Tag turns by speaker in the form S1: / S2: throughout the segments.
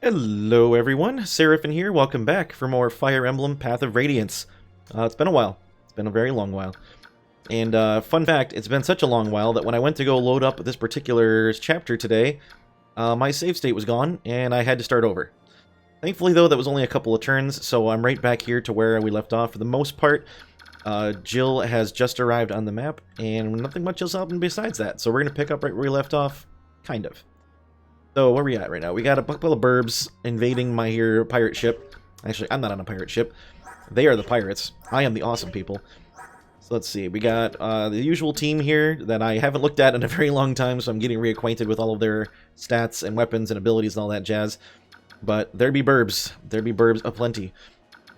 S1: Hello everyone, Seraphin here, welcome back for more Fire Emblem Path of Radiance. It's been a while. It's been a very long while. And fun fact, it's been such a long while that when I went to go load up this particular chapter today, my save state was gone, and I had to start over. Thankfully though, that was only a couple of turns, so I'm right back here to where we left off for the most part. Jill has just arrived on the map, and nothing much else happened besides that, so we're going to pick up right where we left off, kind of. So, where are we at right now? We got a couple of burbs invading my here pirate ship. Actually, I'm not on a pirate ship. They are the pirates. I am the awesome people. So, let's see. We got the usual team here that I haven't looked at in a very long time, so I'm getting reacquainted with all of their stats and weapons and abilities and all that jazz. But there be burbs. There be burbs aplenty.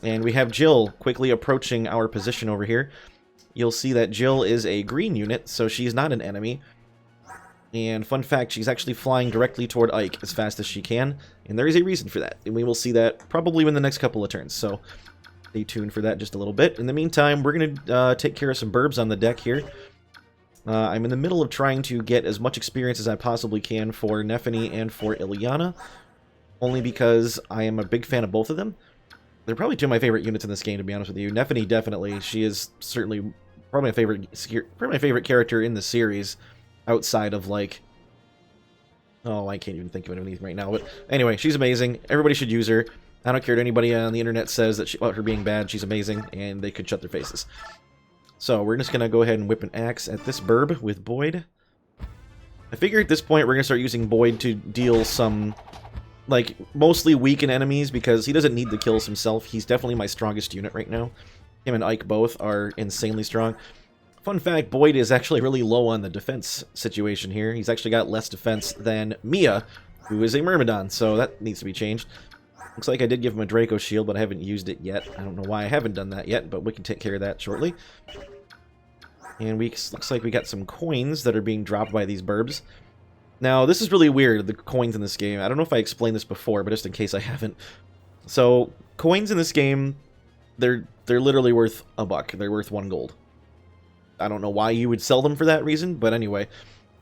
S1: And we have Jill quickly approaching our position over here. You'll see that Jill is a green unit, so she's not an enemy. And fun fact, she's actually flying directly toward Ike as fast as she can, and there is a reason for that, and we will see that probably in the next couple of turns, so stay tuned for that just a little bit. In the meantime, we're going to take care of some burbs on the deck here. I'm in the middle of trying to get as much experience as I possibly can for Nephany and for Ilyana, only because I am a big fan of both of them. They're probably two of my favorite units in this game, to be honest with you. Nephany, definitely. She is certainly probably my favorite character in the series. Outside of, like... Oh, I can't even think of anything right now. But anyway, she's amazing. Everybody should use her. I don't care what anybody on the internet says that about her being bad. She's amazing, and they could shut their faces. So, we're just going to go ahead and whip an axe at this burb with Boyd. I figure at this point we're going to start using Boyd to deal some, like, mostly weaken enemies, because he doesn't need the kills himself. He's definitely my strongest unit right now. Him and Ike both are insanely strong. Fun fact, Boyd is actually really low on the defense situation here. He's actually got less defense than Mia, who is a Myrmidon, so that needs to be changed. Looks like I did give him a Draco shield, but I haven't used it yet. I don't know why I haven't done that yet, but we can take care of that shortly. And looks like we got some coins that are being dropped by these burbs. Now, this is really weird, the coins in this game. I don't know if I explained this before, but just in case I haven't. So, coins in this game, they're literally worth $1. They're worth 1 gold. I don't know why you would sell them for that reason, but anyway.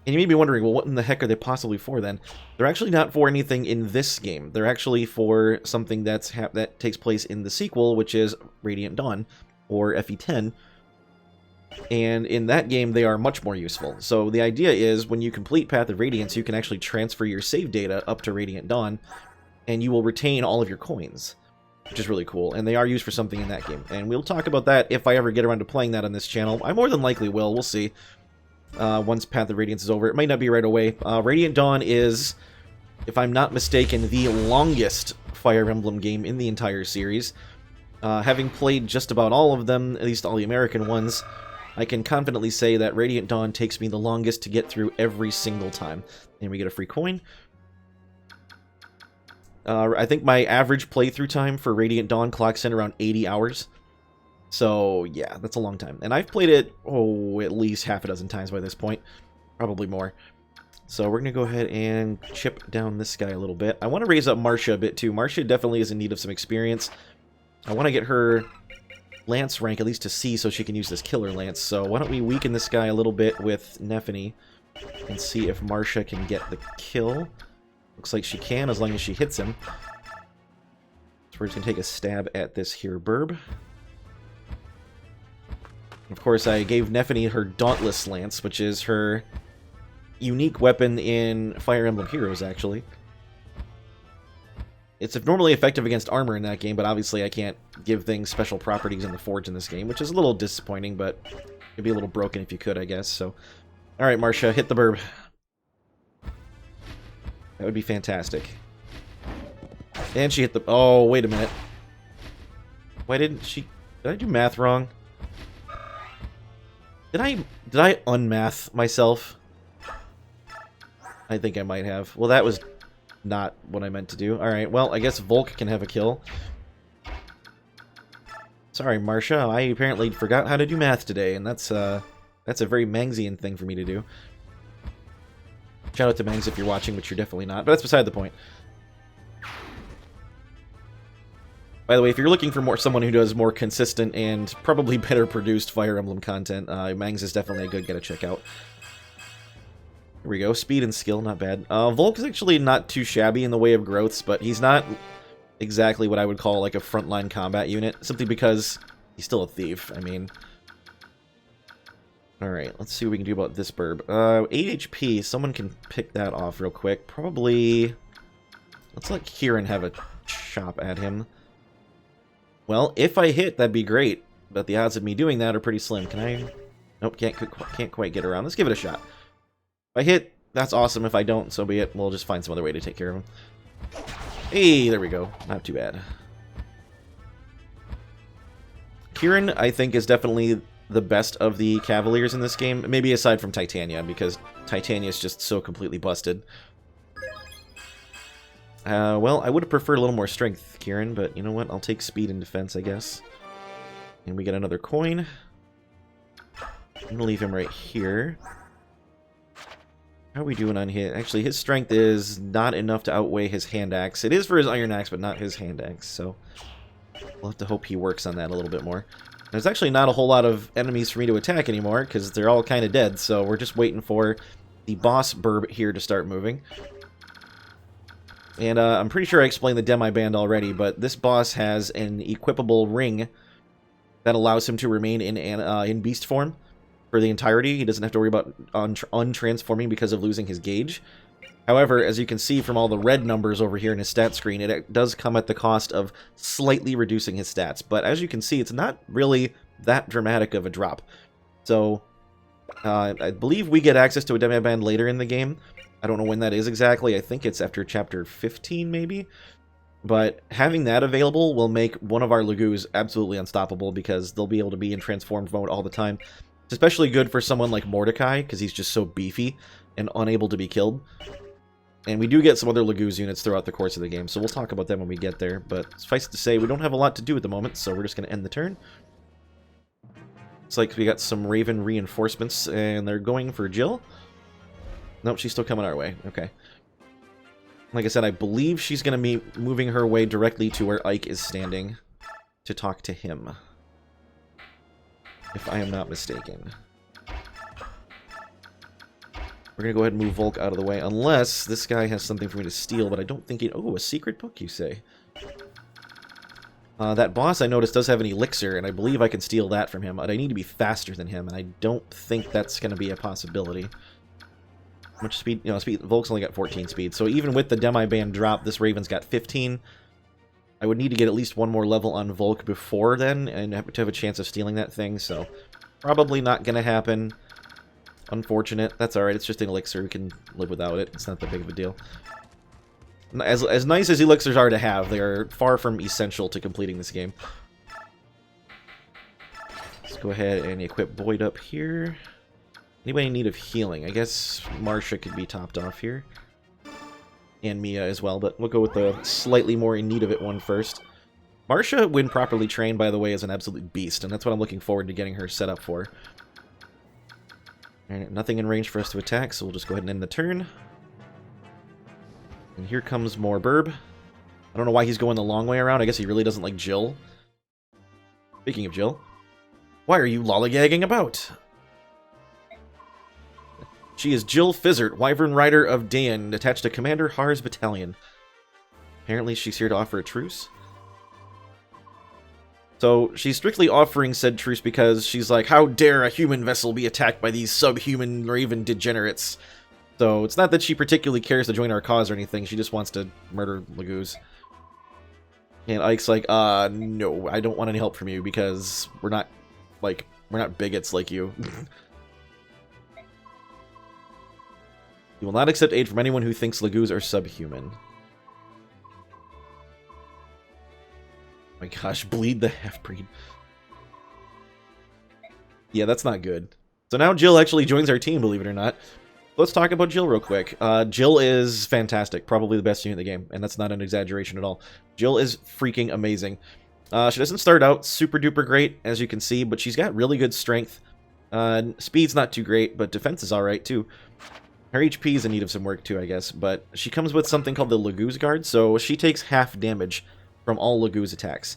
S1: And you may be wondering, well, what in the heck are they possibly for then? They're actually not for anything in this game. They're actually for something that takes place in the sequel, which is Radiant Dawn, or FE10. And in that game, they are much more useful. So the idea is, when you complete Path of Radiance, you can actually transfer your save data up to Radiant Dawn, and you will retain all of your coins. Which is really cool, and they are used for something in that game. And we'll talk about that if I ever get around to playing that on this channel. I more than likely will, we'll see. Once Path of Radiance is over. It might not be right away. Radiant Dawn is, if I'm not mistaken, the longest Fire Emblem game in the entire series. Having played just about all of them, at least all the American ones, I can confidently say that Radiant Dawn takes me the longest to get through every single time. And we get a free coin. I think my average playthrough time for Radiant Dawn clocks in around 80 hours. So, yeah, that's a long time. And I've played it, at least half a dozen times by this point. Probably more. So we're going to go ahead and chip down this guy a little bit. I want to raise up Marcia a bit, too. Marcia definitely is in need of some experience. I want to get her Lance rank, at least to C, so she can use this Killer Lance. So why don't we weaken this guy a little bit with Nephany and see if Marcia can get the kill. Looks like she can, as long as she hits him. So we're just going to take a stab at this here burb. Of course, I gave Nephany her Dauntless Lance, which is her unique weapon in Fire Emblem Heroes, actually. It's normally effective against armor in that game, but obviously I can't give things special properties in the Forge in this game, which is a little disappointing, but it'd be a little broken if you could, I guess. So, alright, Marcia, hit the burb. That would be fantastic. And she hit the... Oh, wait a minute. Why didn't she... Did I do math wrong? Did I unmath myself? I think I might have. Well, that was not what I meant to do. Alright, well, I guess Volk can have a kill. Sorry, Marcia. I apparently forgot how to do math today, and that's a very Mangsian thing for me to do. Shout out to Mangs if you're watching, which you're definitely not, but that's beside the point. By the way, if you're looking for someone who does more consistent and probably better produced Fire Emblem content, Mangs is definitely a good guy to check out. Here we go. Speed and skill, not bad. Volk is actually not too shabby in the way of growths, but he's not exactly what I would call like a frontline combat unit, simply because he's still a thief. I mean... Alright, let's see what we can do about this burb. 8 HP, someone can pick that off real quick. Probably... Let's let Kieran have a chop at him. Well, if I hit, that'd be great. But the odds of me doing that are pretty slim. Can I... Nope, can't quite get around. Let's give it a shot. If I hit, that's awesome. If I don't, so be it. We'll just find some other way to take care of him. Hey, there we go. Not too bad. Kieran, I think, is definitely the best of the Cavaliers in this game. Maybe aside from Titania, because Titania is just so completely busted. Well, I would have preferred a little more strength, Kieran, but you know what? I'll take speed and defense, I guess. And we get another coin. I'm going to leave him right here. How are we doing on hit? Actually, his strength is not enough to outweigh his hand axe. It is for his iron axe, but not his hand axe, so we'll have to hope he works on that a little bit more. There's actually not a whole lot of enemies for me to attack anymore, because they're all kind of dead, so we're just waiting for the boss burb here to start moving. And I'm pretty sure I explained the Demi Band already, but this boss has an equipable ring that allows him to remain in beast form for the entirety. He doesn't have to worry about untransforming because of losing his gauge. However, as you can see from all the red numbers over here in his stat screen, it does come at the cost of slightly reducing his stats. But as you can see, it's not really that dramatic of a drop. So, I believe we get access to a Demi Band later in the game. I don't know when that is exactly. I think it's after chapter 15, maybe. But having that available will make one of our Lagoos absolutely unstoppable, because they'll be able to be in transformed mode all the time. It's especially good for someone like Mordecai, because he's just so beefy and unable to be killed. And we do get some other Lagoos units throughout the course of the game, so we'll talk about them when we get there. But suffice it to say, we don't have a lot to do at the moment, so we're just going to end the turn. Looks like we got some Raven reinforcements, and they're going for Jill. Nope, she's still coming our way. Okay. Like I said, I believe she's going to be moving her way directly to where Ike is standing to talk to him, if I am not mistaken. We're going to go ahead and move Volk out of the way, unless this guy has something for me to steal, but I don't think he... Oh, a secret book, you say? That boss, I noticed, does have an elixir, and I believe I can steal that from him, but I need to be faster than him, and I don't think that's going to be a possibility. How much speed? You know, speed. Volk's only got 14 speed, so even with the Demi Band drop, this Raven's got 15. I would need to get at least one more level on Volk before then, and to have a chance of stealing that thing, so probably not going to happen. Unfortunate. That's alright, it's just an elixir. We can live without it. It's not that big of a deal. As nice as elixirs are to have, they are far from essential to completing this game. Let's go ahead and equip Boyd up here. Anybody in need of healing? I guess Marcia could be topped off here. And Mia as well, but we'll go with the slightly more in need of it one first. Marcia, when properly trained, by the way, is an absolute beast, and that's what I'm looking forward to getting her set up for. Alright, nothing in range for us to attack, so we'll just go ahead and end the turn. And here comes more Burb. I don't know why he's going the long way around. I guess he really doesn't like Jill. Speaking of Jill, why are you lollygagging about? She is Jill Fizzard, Wyvern Rider of Dayan, attached to Commander Har's battalion. Apparently she's here to offer a truce. So, she's strictly offering said truce because she's like, how dare a human vessel be attacked by these subhuman Raven degenerates? So, it's not that she particularly cares to join our cause or anything, she just wants to murder Lagoos. And Ike's like, no, I don't want any help from you because we're not bigots like you. You will not accept aid from anyone who thinks Lagoos are subhuman. Oh my gosh, bleed the half-breed. Yeah, that's not good. So now Jill actually joins our team, believe it or not. Let's talk about Jill real quick. Jill is fantastic, probably the best unit in the game, and that's not an exaggeration at all. Jill is freaking amazing. She doesn't start out super duper great, as you can see, but she's got really good strength. Speed's not too great, but defense is alright too. Her HP is in need of some work too, I guess, but she comes with something called the Lagoos Guard, so she takes half damage from all Lagoos attacks.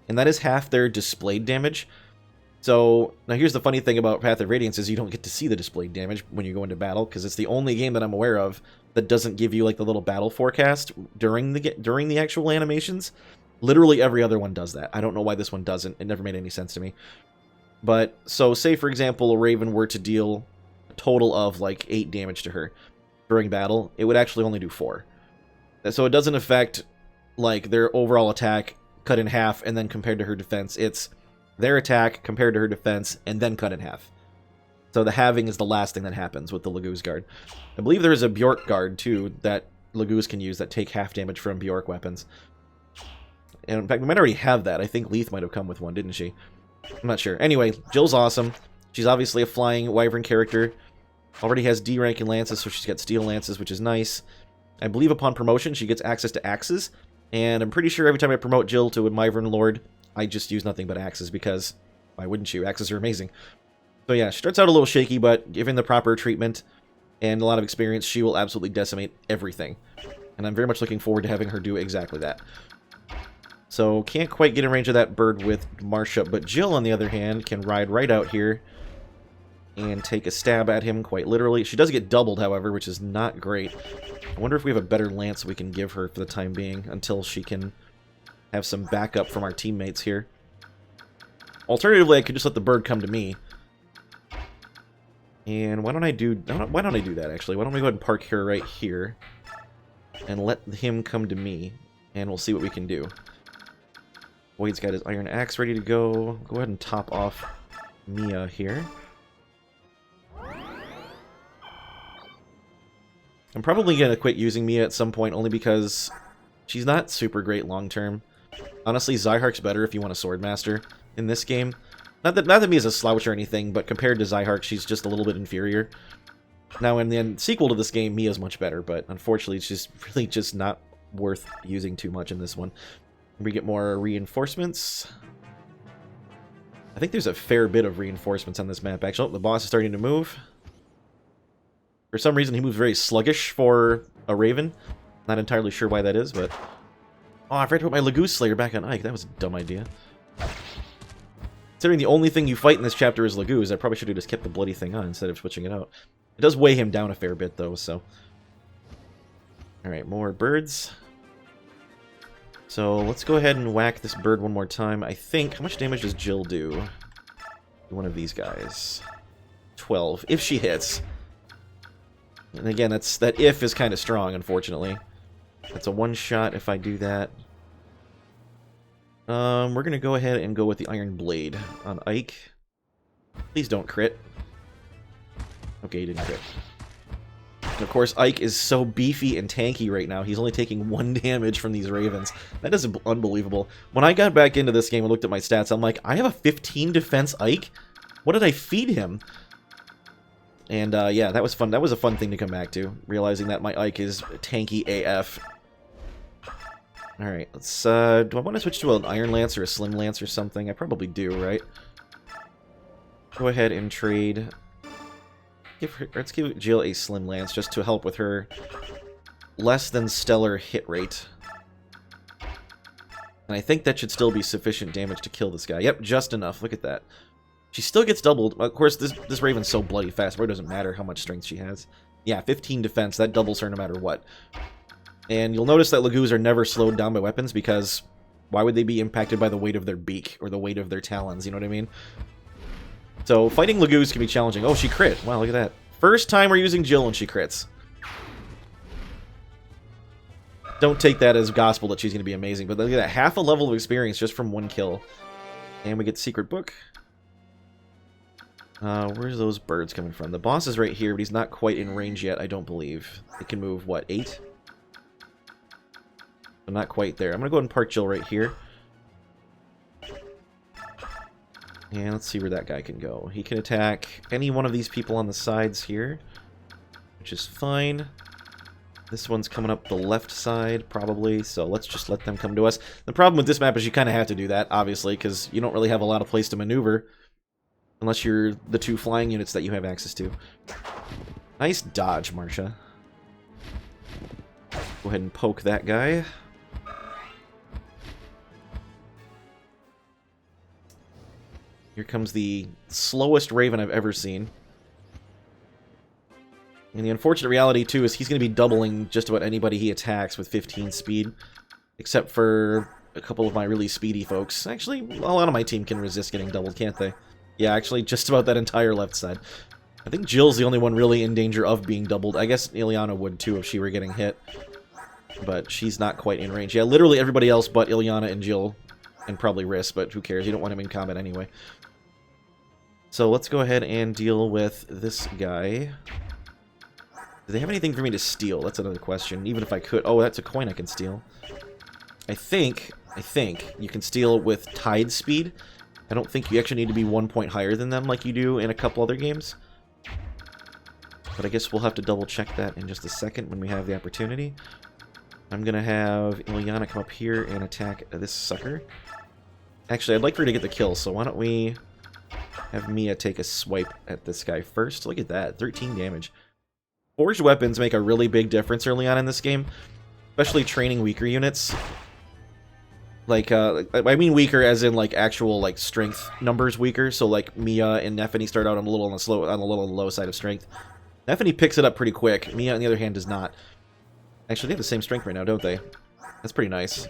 S1: And that is half their displayed damage. So, now here's the funny thing about Path of Radiance is you don't get to see the displayed damage when you go into battle, because it's the only game that I'm aware of that doesn't give you, like, the little battle forecast during the actual animations. Literally every other one does that. I don't know why this one doesn't. It never made any sense to me. But, so, say, for example, a Raven were to deal a total of, like, 8 damage to her during battle, it would actually only do 4. So it doesn't affect, like, their overall attack cut in half and then compared to her defense. It's their attack compared to her defense and then cut in half. So the halving is the last thing that happens with the Laguz guard. I believe there is a Bjork guard, too, that Laguz can use that take half damage from Bjork weapons. And in fact, we might already have that. I think Leith might have come with one, didn't she? I'm not sure. Anyway, Jill's awesome. She's obviously a flying wyvern character. Already has D rank in lances, so she's got steel lances, which is nice. I believe upon promotion, she gets access to axes. And I'm pretty sure every time I promote Jill to a wyvern lord, I just use nothing but axes, because why wouldn't you? Axes are amazing. So yeah, she starts out a little shaky, but given the proper treatment and a lot of experience, she will absolutely decimate everything. And I'm very much looking forward to having her do exactly that. So, can't quite get in range of that bird with Marcia, but Jill, on the other hand, can ride right out here and take a stab at him, quite literally. She does get doubled, however, which is not great. I wonder if we have a better lance we can give her for the time being, until she can have some backup from our teammates here. Alternatively, I could just let the bird come to me. And why don't I do that, actually? Why don't we go ahead and park her right here and let him come to me, and we'll see what we can do. Boyd's got his iron axe ready to go. Go ahead and top off Mia here. I'm probably going to quit using Mia at some point, only because she's not super great long-term. Honestly, Zyhark's better if you want a Swordmaster in this game. Not that Mia's a slouch or anything, but compared to Zyhark, she's just a little bit inferior. Now, in the sequel to this game, Mia's much better, but unfortunately, it's just really just not worth using too much in this one. We get more reinforcements. I think there's a fair bit of reinforcements on this map, actually. Oh, the boss is starting to move. For some reason, he moves very sluggish for a Raven. Not entirely sure why that is, but... Oh, I forgot to put my Laguz Slayer back on Ike. That was a dumb idea. Considering the only thing you fight in this chapter is Laguz, I probably should have just kept the bloody thing on instead of switching it out. It does weigh him down a fair bit, though, so... Alright, more birds. So, let's go ahead and whack this bird one more time. I think... How much damage does Jill do? One of these guys. 12. If she hits. And again, that if is kind of strong, unfortunately. That's a one-shot if I do that. We're going to go ahead and go with the Iron Blade on Ike. Please don't crit. Okay, he didn't crit. And of course, Ike is so beefy and tanky right now. He's only taking 1 damage from these Ravens. That is unbelievable. When I got back into this game and looked at my stats, I'm like, I have a 15 defense Ike? What did I feed him? And yeah, that was fun. That was a fun thing to come back to, realizing that my Ike is tanky AF. Alright, let's, do I want to switch to an Iron Lance or a Slim Lance or something? I probably do, right? Go ahead and trade. Let's give Jill a Slim Lance just to help with her less than stellar hit rate. And I think that should still be sufficient damage to kill this guy. Yep, just enough. Look at that. She still gets doubled. Of course, this Raven's so bloody fast, but it doesn't matter how much strength she has. Yeah, 15 defense. That doubles her no matter what. And you'll notice that Laguz are never slowed down by weapons, because why would they be impacted by the weight of their beak or the weight of their talons? You know what I mean? So, fighting Laguz can be challenging. Oh, she crit. Wow, look at that. First time we're using Jill and she crits. Don't take that as gospel that she's going to be amazing, but look at that. Half a level of experience just from 1 kill. And we get Secret Book. Where's those birds coming from? The boss is right here, but he's not quite in range yet, I don't believe. It can move, what, 8? I'm not quite there. I'm going to go ahead and park Jill right here. And let's see where that guy can go. He can attack any one of these people on the sides here, which is fine. This one's coming up the left side, probably, so let's just let them come to us. The problem with this map is you kind of have to do that, obviously, because you don't really have a lot of place to maneuver, unless you're the 2 flying units that you have access to. Nice dodge, Marcia. Go ahead and poke that guy. Here comes the slowest Raven I've ever seen. And the unfortunate reality, too, is he's going to be doubling just about anybody he attacks with 15 speed. Except for a couple of my really speedy folks. Actually, a lot of my team can resist getting doubled, can't they? Yeah, actually, just about that entire left side. I think Jill's the only one really in danger of being doubled. I guess Ilyana would, too, if she were getting hit. But she's not quite in range. Yeah, literally everybody else but Ilyana and Jill. And probably Riss, but who cares? You don't want him in combat anyway. So let's go ahead and deal with this guy. Do they have anything for me to steal? That's another question. Even if I could... Oh, that's a coin I can steal. I think you can steal with tide speed. I don't think you actually need to be 1 point higher than them like you do in a couple other games. But I guess we'll have to double check that in just a second when we have the opportunity. I'm going to have Ilyana come up here and attack this sucker. Actually, I'd like for her to get the kill, so why don't we have Mia take a swipe at this guy first. Look at that, 13 damage. Forged weapons make a really big difference early on in this game, especially training weaker units. Like, I mean weaker as in, like, actual, like, strength numbers weaker. So, like, Mia and Nephany start out on a little on the low side of strength. Nephany picks it up pretty quick. Mia, on the other hand, does not. Actually, they have the same strength right now, don't they? That's pretty nice.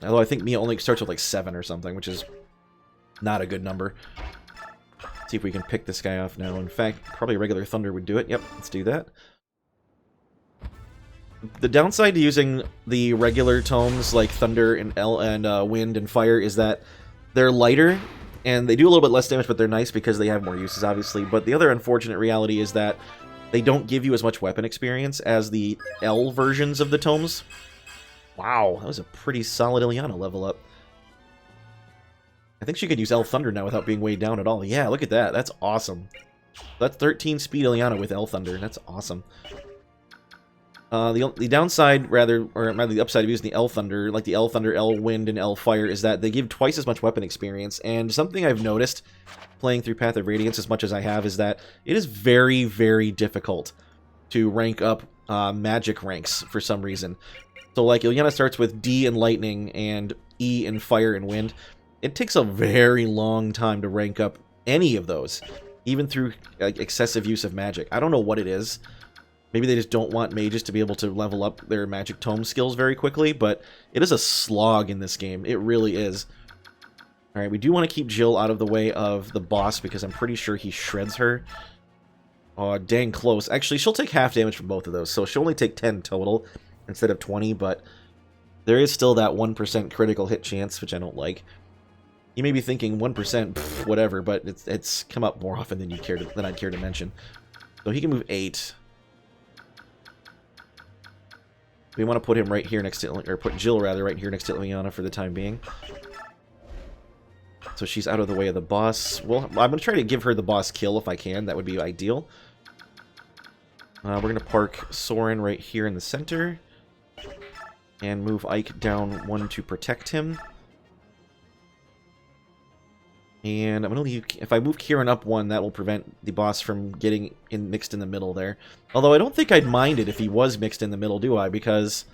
S1: Although I think Mia only starts with, like, 7 or something, which is not a good number. See if we can pick this guy off now. In fact, probably regular Thunder would do it. Yep, let's do that. The downside to using the regular tomes like Thunder and Wind and Fire is that they're lighter and they do a little bit less damage, but they're nice because they have more uses, obviously. But the other unfortunate reality is that they don't give you as much weapon experience as the L versions of the tomes. Wow, that was a pretty solid Ilyana level up. I think she could use L Thunder now without being weighed down at all. Yeah, look at that. That's awesome. That's 13 speed Ilyana with L Thunder. That's awesome. The downside, rather, or rather the upside of using the L Thunder, like the L Thunder, L Wind, and L Fire, is that they give twice as much weapon experience. And something I've noticed playing through Path of Radiance as much as I have is that it is very, very difficult to rank up magic ranks for some reason. So, like, Ilyana starts with D in Lightning and E in Fire and Wind. It takes a very long time to rank up any of those, even through like, excessive use of magic. I don't know what it is. Maybe they just don't want mages to be able to level up their magic tome skills very quickly, but it is a slog in this game. It really is. Alright, we do want to keep Jill out of the way of the boss because I'm pretty sure he shreds her. Oh, dang close. Actually, she'll take half damage from both of those, so she'll only take 10 total instead of 20, but there is still that 1% critical hit chance, which I don't like. You may be thinking 1%, pff, whatever, but it's come up more often than I'd care to mention. So he can move 8. We want to put him right here next to, or put Jill rather right here next to Ilyana for the time being. So she's out of the way of the boss. Well, I'm going to try to give her the boss kill if I can. That would be ideal. We're going to park Soren right here in the center. And move Ike down 1 to protect him. And I'm going to leave... If I move Kieran up 1, that will prevent the boss from getting mixed in the middle there. Although I don't think I'd mind it if he was mixed in the middle, do I? Because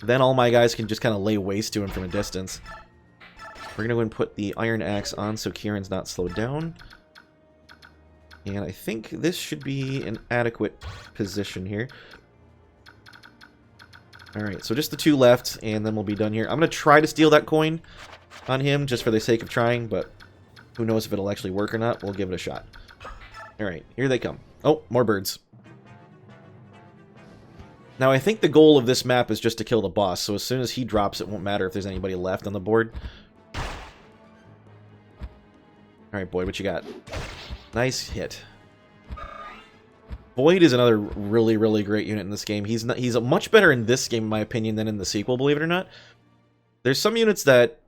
S1: then all my guys can just kind of lay waste to him from a distance. We're going to go and put the Iron Axe on so Kieran's not slowed down. And I think this should be an adequate position here. Alright, so just the 2 left, and then we'll be done here. I'm going to try to steal that coin on him, just for the sake of trying, but who knows if it'll actually work or not. We'll give it a shot. Alright, here they come. Oh, more birds. Now, I think the goal of this map is just to kill the boss, so as soon as he drops, it won't matter if there's anybody left on the board. Alright, Boyd, what you got? Nice hit. Boyd is another really, really great unit in this game. He's much better in this game, in my opinion, than in the sequel, believe it or not. There's some units that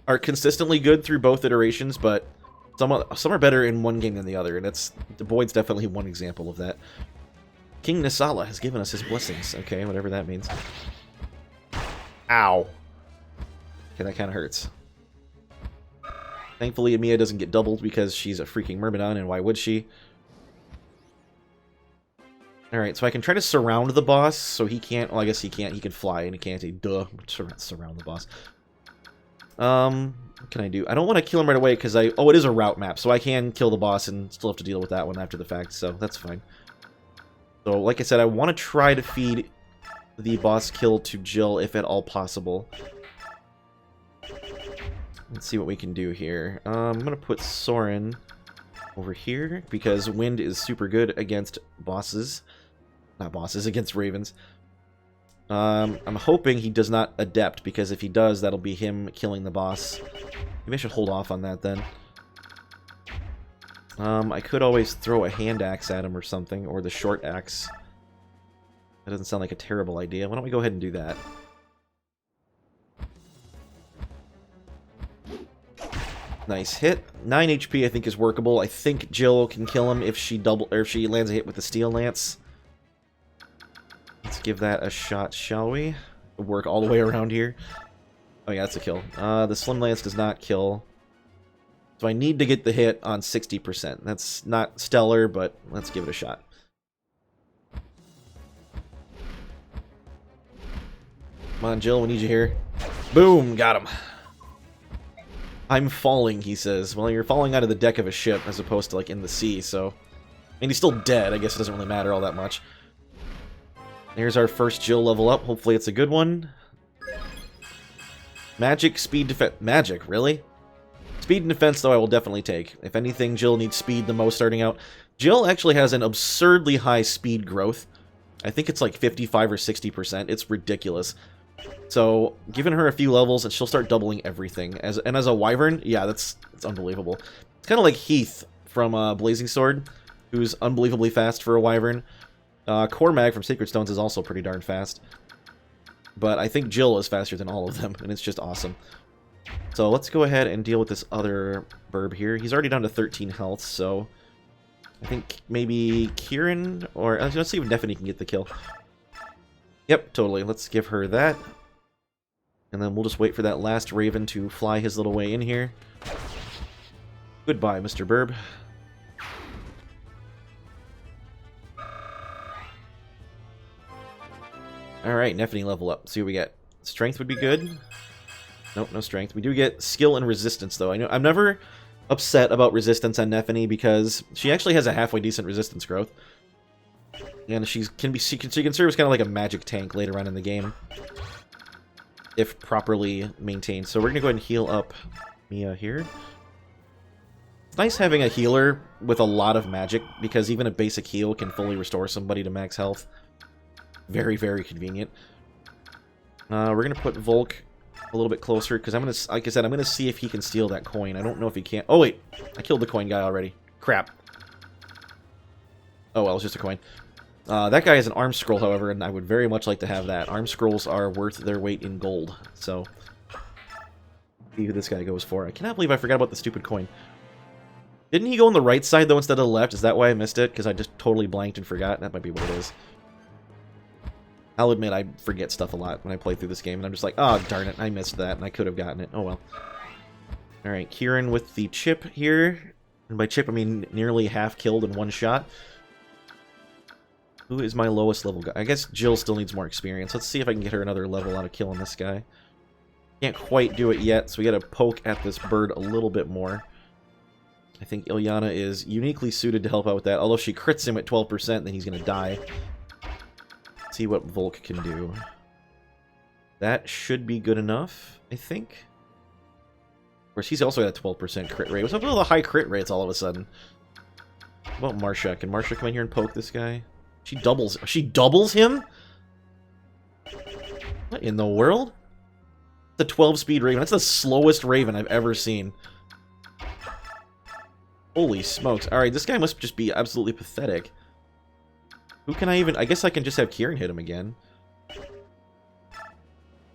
S1: are consistently good through both iterations, but some are better in one game than the other, and Boyd's definitely one example of that. King Nisala has given us his blessings. Okay, whatever that means. Ow. Okay, that kind of hurts. Thankfully, Amiya doesn't get doubled because she's a freaking Myrmidon, and why would she? Alright, so I can try to surround the boss, so he can't... Well, I guess he can't. He can fly, and he can't. Duh. Surround the boss. What can I do? I don't want to kill him right away because oh, it is a route map, so I can kill the boss and still have to deal with that one after the fact, so that's fine. So, like I said, I want to try to feed the boss kill to Jill if at all possible. Let's see what we can do here. I'm going to put Soren over here because wind is super good against bosses. Not bosses, against ravens. I'm hoping he does not adept, because if he does, that'll be him killing the boss. Maybe I should hold off on that then. I could always throw a hand axe at him or something, or the short axe. That doesn't sound like a terrible idea. Why don't we go ahead and do that? Nice hit. 9 HP I think is workable. I think Jill can kill him if she lands a hit with the steel lance. Let's give that a shot, shall we? Work all the way around here. Oh yeah, that's a kill. The slim lance does not kill. So I need to get the hit on 60%. That's not stellar, but let's give it a shot. Come on, Jill, we need you here. Boom, got him. I'm falling, he says. Well, you're falling out of the deck of a ship as opposed to, like, in the sea, so... And he's still dead. I guess it doesn't really matter all that much. There's our first Jill level up. Hopefully it's a good one. Magic, speed, defense... Magic, really? Speed and defense, though, I will definitely take. If anything, Jill needs speed the most starting out. Jill actually has an absurdly high speed growth. I think it's like 55 or 60%. It's ridiculous. So, giving her a few levels and she'll start doubling everything. As a wyvern, yeah, that's unbelievable. It's kind of like Heath from Blazing Sword, who's unbelievably fast for a wyvern. Cormag from Sacred Stones is also pretty darn fast. But I think Jill is faster than all of them, and it's just awesome. So let's go ahead and deal with this other burb here. He's already down to 13 health, so... I think maybe Kieran, or... Let's see if Neffany can get the kill. Yep, totally. Let's give her that. And then we'll just wait for that last Raven to fly his little way in here. Goodbye, Mr. Burb. Alright, Neffany level up. See what we get. Strength would be good. Nope, no strength. We do get skill and resistance, though. I'm never upset about resistance on Neffany because she actually has a halfway decent resistance growth. And she can serve as kind of like a magic tank later on in the game, if properly maintained. So we're going to go ahead and heal up Mia here. It's nice having a healer with a lot of magic, because even a basic heal can fully restore somebody to max health. Very, very convenient. We're going to put Volk a little bit closer, because I'm going to, like I said, I'm going to see if he can steal that coin. I don't know if he can. Oh, wait. I killed the coin guy already. Crap. Oh, well, it's just a coin. That guy has an arm scroll, however, and I would very much like to have that. Arm scrolls are worth their weight in gold, so... See who this guy goes for. I cannot believe I forgot about the stupid coin. Didn't he go on the right side, though, instead of the left? Is that why I missed it? Because I just totally blanked and forgot? That might be what it is. I'll admit I forget stuff a lot when I play through this game, and I'm just like, oh, darn it, I missed that, and I could have gotten it. Oh, well. Alright, Kieran with the chip here. And by chip, I mean nearly half killed in one shot. Who is my lowest level guy? I guess Jill still needs more experience. Let's see if I can get her another level out of killing this guy. Can't quite do it yet, so we gotta poke at this bird a little bit more. I think Ilyana is uniquely suited to help out with that. Although she crits him at 12%, then he's gonna die. Let's see what Volk can do. That should be good enough, I think. Of course, he's also at a 12% crit rate. What's up with all the high crit rates all of a sudden? What about Marsha? Can Marsha come in here and poke this guy? She doubles him? What in the world? The 12-speed Raven. That's the slowest Raven I've ever seen. Holy smokes. Alright, this guy must just be absolutely pathetic. Who can I even... I guess I can just have Kieran hit him again.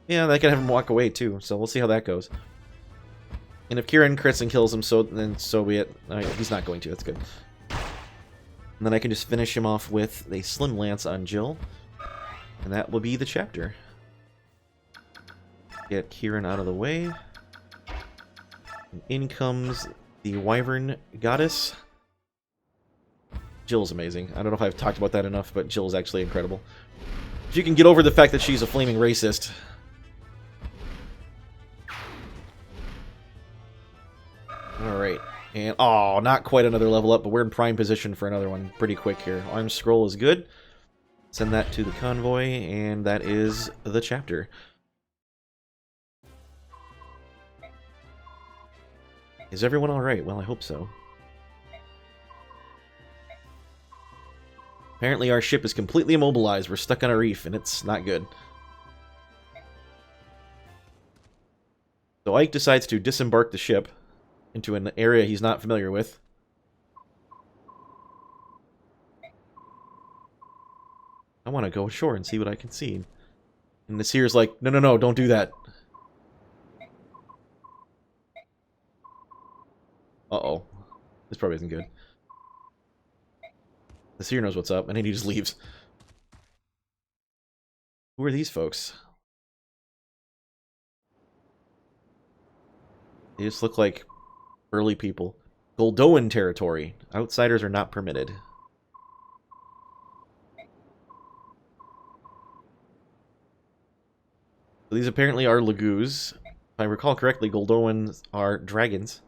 S1: Yeah, I can have him walk away too, so we'll see how that goes. And if Kieran crits and kills him, then so be it. Alright, he's not going to. That's good. And then I can just finish him off with a Slim Lance on Jill. And that will be the chapter. Get Kieran out of the way. And in comes the Wyvern Goddess. Jill's amazing. I don't know if I've talked about that enough, but Jill's actually incredible. If you can get over the fact that she's a flaming racist. Alright. And, oh, not quite another level up, but we're in prime position for another one pretty quick here. Arm scroll is good. Send that to the convoy, and that is the chapter. Is everyone alright? Well, I hope so. Apparently our ship is completely immobilized. We're stuck on a reef, and it's not good. So Ike decides to disembark the ship into an area he's not familiar with. I want to go ashore and see what I can see. And Nasir's like, no, no, no, don't do that. Uh-oh. This probably isn't good. Nasir knows what's up, and then he just leaves. Who are these folks? They just look like burly people. Goldoan territory. Outsiders are not permitted. So these apparently are Lagoos. If I recall correctly, Goldoans are dragons.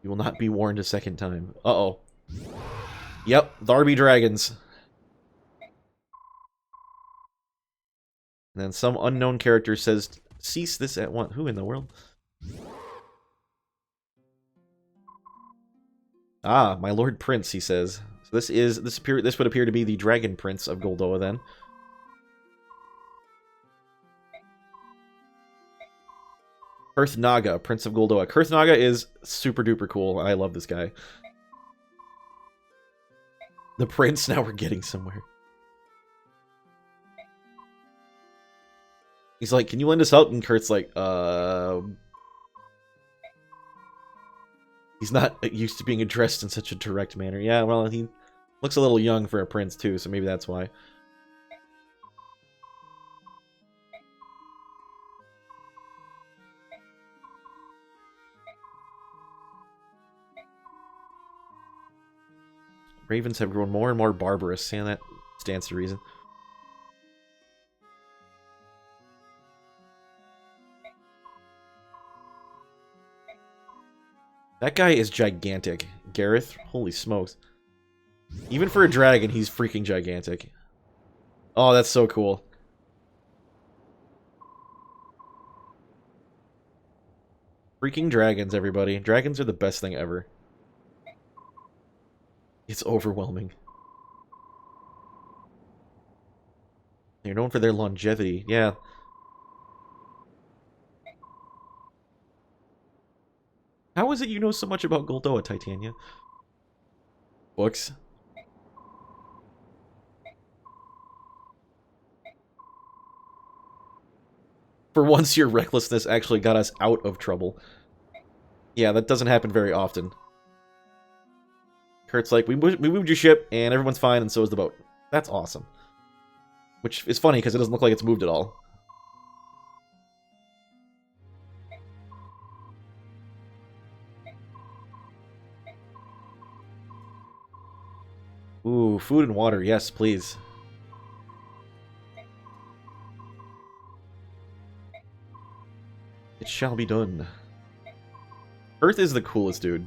S1: You will not be warned a second time. Uh-oh. Yep, Tharby dragons. And then some unknown character says, cease this at once. Who in the world? Ah, my Lord Prince, he says. So this would appear to be the Dragon Prince of Goldoa then. Kurth Naga, Prince of Goldoa. Kurth Naga is super duper cool. I love this guy. The Prince, now we're getting somewhere. He's like, can you lend us out? And Kurt's like, He's not used to being addressed in such a direct manner. Yeah, well, he looks a little young for a prince, too, so maybe that's why. Ravens have grown more and more barbarous, and that stands to reason. That guy is gigantic. Gareth, holy smokes. Even for a dragon, he's freaking gigantic. Oh, that's so cool. Freaking dragons, everybody. Dragons are the best thing ever. It's overwhelming. They're known for their longevity. Yeah. How is it you know so much about Goldoa, Titania? Books. For once, your recklessness actually got us out of trouble. Yeah, that doesn't happen very often. Kurt's like, we moved your ship, and everyone's fine, and so is the boat. That's awesome. Which is funny, because it doesn't look like it's moved at all. Ooh, food and water, yes, please. It shall be done. Earth is the coolest dude.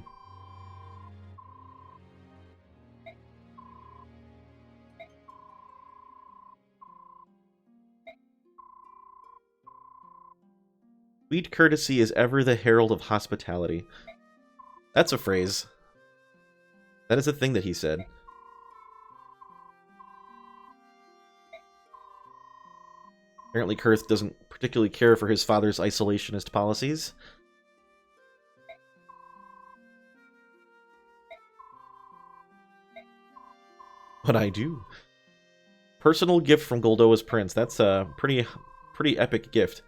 S1: Sweet courtesy is ever the herald of hospitality. That's a phrase. That is a thing that he said. Apparently Kurth doesn't particularly care for his father's isolationist policies. But I do. Personal gift from Goldoa's prince. That's a pretty epic gift.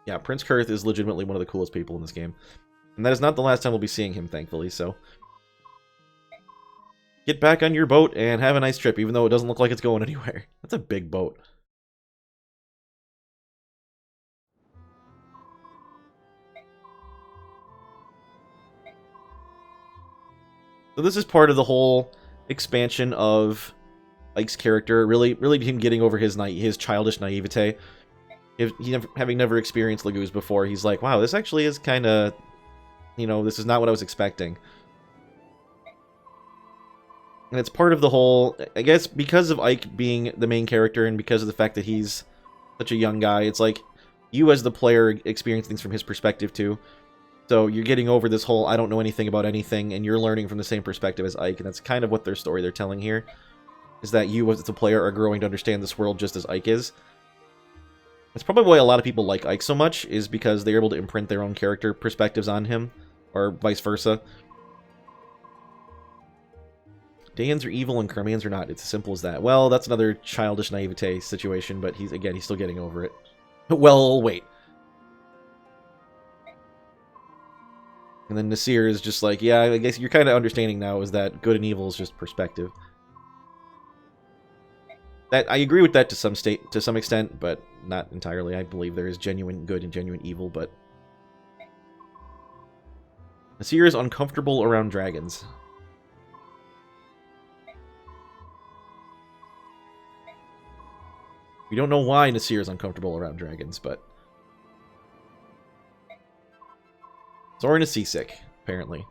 S1: Yeah, Prince Kurth is legitimately one of the coolest people in this game. And that is not the last time we'll be seeing him, thankfully, so... Get back on your boat and have a nice trip, even though it doesn't look like it's going anywhere. That's a big boat. So this is part of the whole expansion of Ike's character, really him getting over his childish naivete. Having never experienced Lagoos before, he's like, wow, this actually is kind of, this is not what I was expecting. And it's part of the whole, I guess, because of Ike being the main character and because of the fact that he's such a young guy, it's like you as the player experience things from his perspective too. So you're getting over this whole I don't know anything about anything, and you're learning from the same perspective as Ike, and that's kind of what their story they're telling here, is that you as the player are growing to understand this world just as Ike is. That's probably why a lot of people like Ike so much, is because they're able to imprint their own character perspectives on him, or vice versa. Daeans are evil and Carmians are not. It's as simple as that. Well, that's another childish naivete situation, but he's still getting over it. Well, wait. And then Nasir is just like, yeah, I guess you're kind of understanding now is that good and evil is just perspective. That I agree with that to some extent, but not entirely. I believe there is genuine good and genuine evil, but Nasir is uncomfortable around dragons. We don't know why Nasir is uncomfortable around dragons, but Soren is seasick, apparently.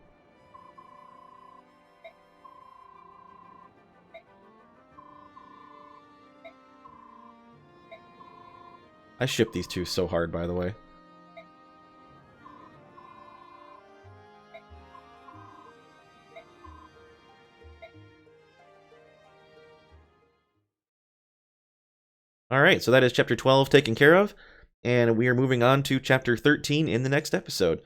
S1: I ship these two so hard, by the way. Alright, so that is Chapter 12 taken care of, and we are moving on to Chapter 13 in the next episode.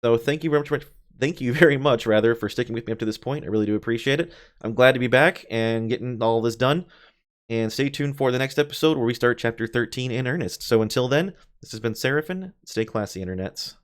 S1: So thank you very much, for sticking with me up to this point. I really do appreciate it. I'm glad to be back and getting all this done. And stay tuned for the next episode where we start Chapter 13 in earnest. So until then, this has been Seraphin. Stay classy, internets.